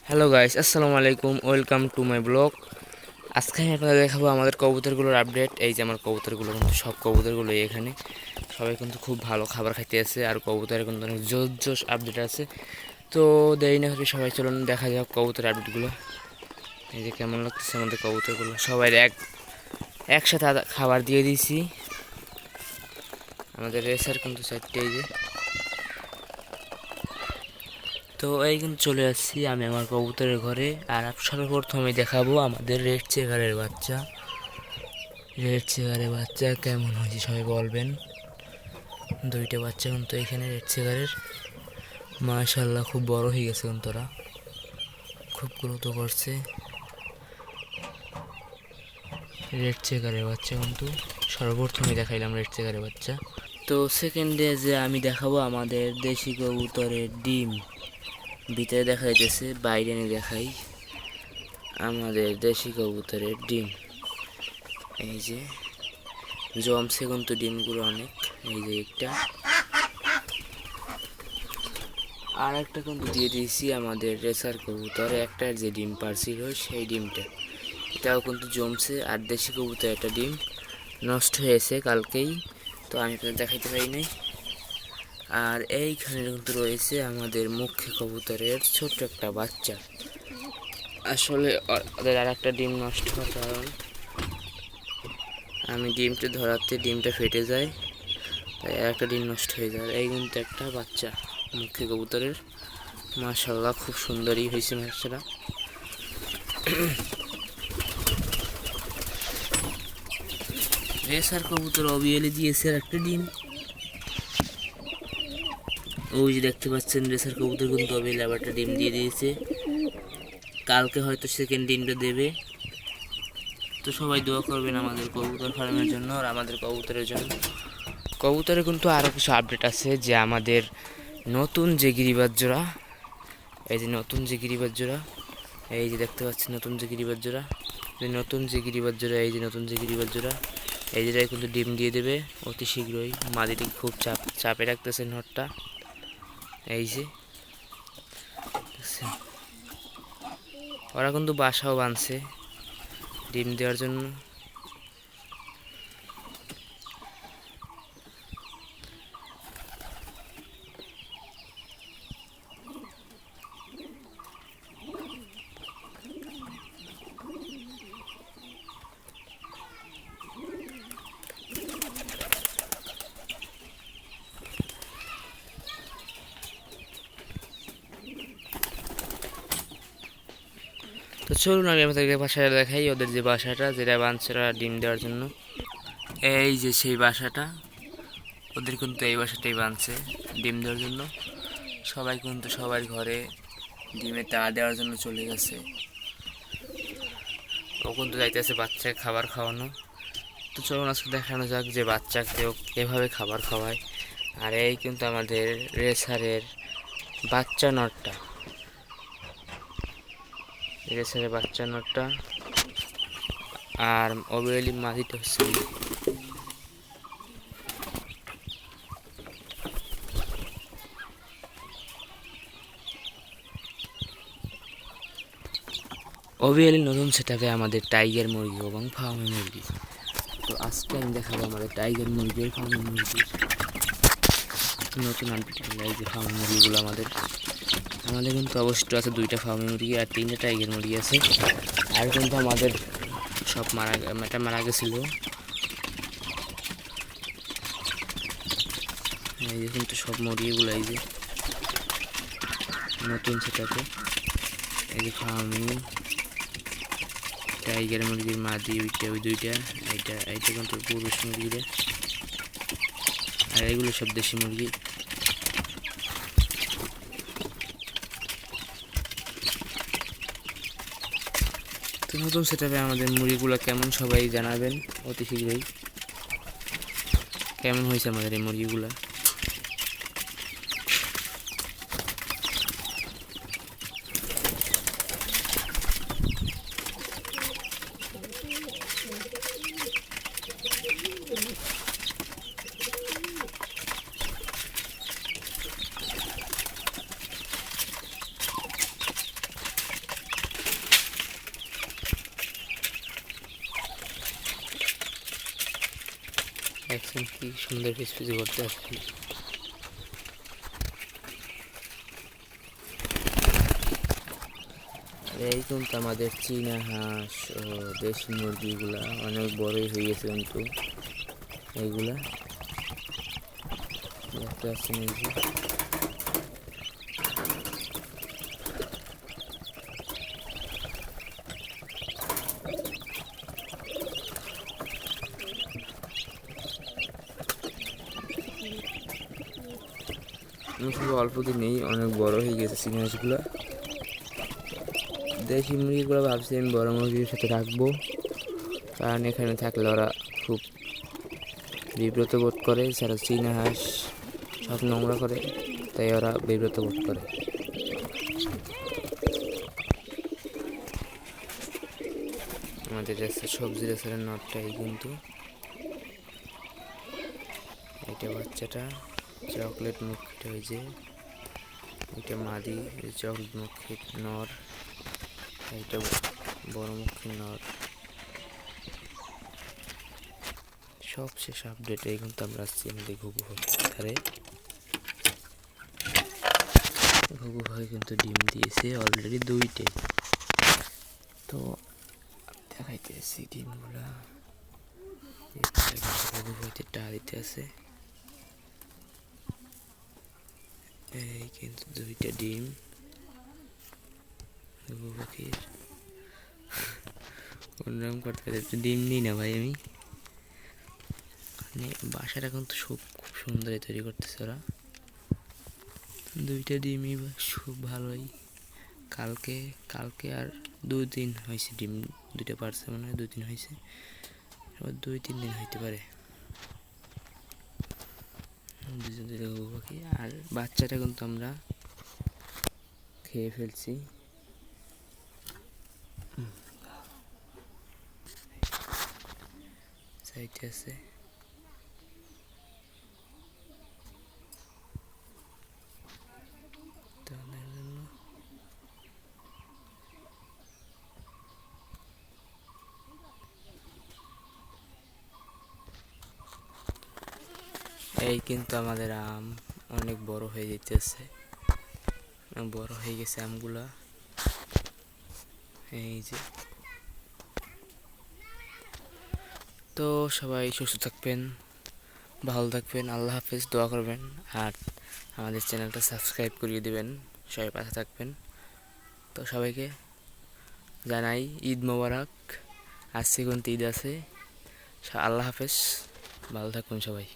Hello guys, আসসালামু আলাইকুম, welcome to my blog. আজকে আমি আপনাদের দেখাবো আমাদের কবুতরগুলোর আপডেট। এই যে আমার কবুতরগুলো, কিন্তু সব কবুতরগুলোই এখানে সবাই কিন্তু খুব ভালো খাবার খাইতে আছে, আর কবুতরের কিন্তু অনেক জোশ জোশ আপডেট আছে। তো দেরি না করে সবাই চলুন দেখা যাক কবুতরের আপডেটগুলো। এই যে কেমন লাগতেছে আমাদের কবুতরগুলো, সবাই একসাথে খাবার দিয়ে দিয়েছি। আমাদের রেসার কিন্তু চারটে, এই যে। তো এই কিন্তু চলে আসছি আমি আমার কবুতরের ঘরে। আর সর্বপ্রথমে দেখাবো আমাদের রেড চেকারের বাচ্চা। রেড চেকারের বাচ্চা কেমন হয়েছে সবাই বলবেন। দুইটা বাচ্চা কিন্তু এখানে রেড চেকারের, মাশাআল্লাহ খুব বড় হয়ে গেছে কিন্তু ওরা, খুব গ্রোথ করছে। রেড চেকারের বাচ্চা কিন্তু সর্বপ্রথমে দেখাইলাম রেড চেকারের বাচ্চা। তো সেকেন্ডে যে আমি দেখাবো আমাদের দেশি কবুতরের ডিম। ভিতরে দেখা যাইতেছে, বাইরে নিয়ে দেখাই আমাদের দেশি কবুতরের ডিম। এই যে জমছে কিন্তু ডিমগুলো অনেক। এই যে একটা, আর একটা কিন্তু দিয়ে দিয়েছি আমাদের রেসার কবুতর, একটা যে ডিম পারছিল সেই ডিমটা, এটাও কিন্তু জমছে। আর দেশি কবুতর একটা ডিম নষ্ট হয়েছে কালকেই, তো আমি আপনাদের দেখাইতে পারি নাই। আর এইখানে কিন্তু রয়েছে আমাদের মুখ্য কবুতরের ছোট্ট একটা বাচ্চা। আসলে ওদের আর একটা ডিম নষ্ট হওয়ার কারণ আমি ডিমটা ধরাতে ডিমটা ফেটে যায়, তাই একটা ডিম নষ্ট হয়ে যায়। এই কিন্তু একটা বাচ্চা মুখ্য কবুতরের, মাশাআল্লাহ খুব সুন্দরই হয়েছে বাচ্চারা। রেসার কবুতর অবিয়ালি দিয়েছে আর একটা ডিম। ওই যে দেখতে পাচ্ছেন রেসার কবুতর কিন্তু অবিয়ালি আবার একটা ডিম দিয়ে দিয়েছে। কালকে হয়তো সেকেন্ড ডিমটা দেবে। তো সবাই দোয়া করবেন আমাদের কবুতর ফার্মের জন্য আর আমাদের কবুতরের জন্য। কবুতরে কিন্তু আরও কিছু আপডেট আছে, যে আমাদের নতুন যে গিরিবাজ জোড়া, এই যে নতুন যে গিরিবাজ জোড়া, এই যে দেখতে পাচ্ছেন নতুন যে গিরিবাজ জোড়া, নতুন যে গিরিবাজ জোড়া, এই যে নতুন যে গিরিবাজ জোড়া, এই যেটাই কিন্তু ডিম দিয়ে দেবে অতি শীঘ্রই। মাদিটি খুব চাপে রাখতেছে নটটা, এই যে ওরা কিন্তু বাসাও বাঁধছে ডিম দেওয়ার জন্য। তো চলুন আমি আপনাদেরকে বাসাটা দেখাই, ওদের যে বাসাটা যেটা বাঁধছে ওরা ডিম দেওয়ার জন্য। এই যে সেই বাসাটা, ওদের কিন্তু এই বাসাটাই বাঁধছে ডিম দেওয়ার জন্য। সবাই কিন্তু সবার ঘরে ডিমে তা দেওয়ার জন্য চলে গেছে। ও কিন্তু যাইতেছে বাচ্চাকে খাবার খাওয়ানো। তো চলুন আজকে দেখানো যাক যে বাচ্চাকেও এভাবে খাবার খাওয়ায়। আর এই কিন্তু আমাদের রেসারের বাচ্চা নটটা, রেসারের বাচ্চা নটটা। আর অবিয়ালি মাটিটা হচ্ছে অবিয়ালি নতুন সেটাপে আমাদের টাইগার মুরগি এবং ফার্মি মুরগি। তো আজকে আমি দেখাবো আমাদের টাইগার মুরগির ফার্মি মুরগির নতুন আপডেট। এই যে ফার্মি মুরগিগুলো আমাদের আমাদের কিন্তু অবশ্য আছে দুইটা ফার্মি মুরগি আর তিনটা টাইগার মুরগি আছে। আর কিন্তু আমাদের সব মারা গেছিলো। এই যে কিন্তু সব মুরগিগুলো এই যে নতুন সেটাপে, এই যে ফার্মি টাইগার মুরগির মাদি ওইটা, ওই দুইটা, এইটা এইটা কিন্তু পুরুষ মুরগিরে, আর এগুলো সব দেশি মুরগি। তো নতুন সেটাপে আমাদের মুরগিগুলো কেমন সবাই জানাবেন অতি শীঘ্রই, কেমন হয়েছে আমাদের এই মুরগিগুলা। দেখছেন কি সুন্দর ফিসফিসি করতে আসছে। এই কিন্তু আমাদের চীনা হাঁস ও দেশি মুরগিগুলা অনেক বড়ই হয়ে গেছে কিন্তু এইগুলা দেখতে পাচ্ছেন। এই যে শুধু অল্প দিনেই অনেক বড় হয়ে গেছে চীনা হাঁসগুলা। দেশি মুরগিগুলো ভাবছি আমি বড় মুরগির সাথে রাখবো, কারণ এখানে থাকলে ওরা খুব বিব্রত বোধ করে। এছাড়া চীনা হাঁস সব নোংরা করে, তাই ওরা বিব্রত বোধ করে। আমাদের সবজি রেস্টুরেন্ট নটটাই কিন্তু এটা বাচ্চাটা চকলেট মুখিটা হয়েছে, এটা মাদি চকলেট মুখী নর, এটা বড় মুখী নর। সবশেষ আপডেট এই কিন্তু আমরা আসছি আমাদের ঘুঘু ধারে। ঘুঘু ভাই কিন্তু ডিম দিয়েছে অলরেডি 2টে। তো দেখাইতেছি ডিমগুলা, ঘুঘু ভাইতে টা দিতে আছে। এই কিন্তু 2টা ডিম ঘুঘু পাখির। অন্যরকম করতে একটু ডিম নিই না ভাই আমি। মানে বাসাটা কিন্তু খুব সুন্দর তৈরি করতেছে ওরা। 2টা ডিমই খুব ভালোই। কালকে আর 2 দিন হয়েছে ডিম 2টা পারছে, মনে হয় 2 দিন হয়েছে, আবার 2-3 দিন হইতে পারে। ঘুঘু পাখি আর বাচ্চাটা কিন্তু আমরা খেয়ে ফেলছি। সাইডে আছে তাদের জন্য। এই কিন্তু আমাদের আম অনেক বড় হয়ে যেতেছে, বড় হয়ে গেছে আমগুলা। এই যে তো সবাই সুস্থ থাকবেন, ভালো থাকবেন, আল্লাহ হাফেজ, দোয়া করবেন আর আমাদের চ্যানেলটা সাবস্ক্রাইব করিয়ে দেবেন, সবাই পাশে থাকবেন। তো সবাইকে জানাই ঈদ মোবারক। আজকে কিন্তু ঈদ আছে। আল্লাহ হাফেজ, ভালো থাকবেন সবাই।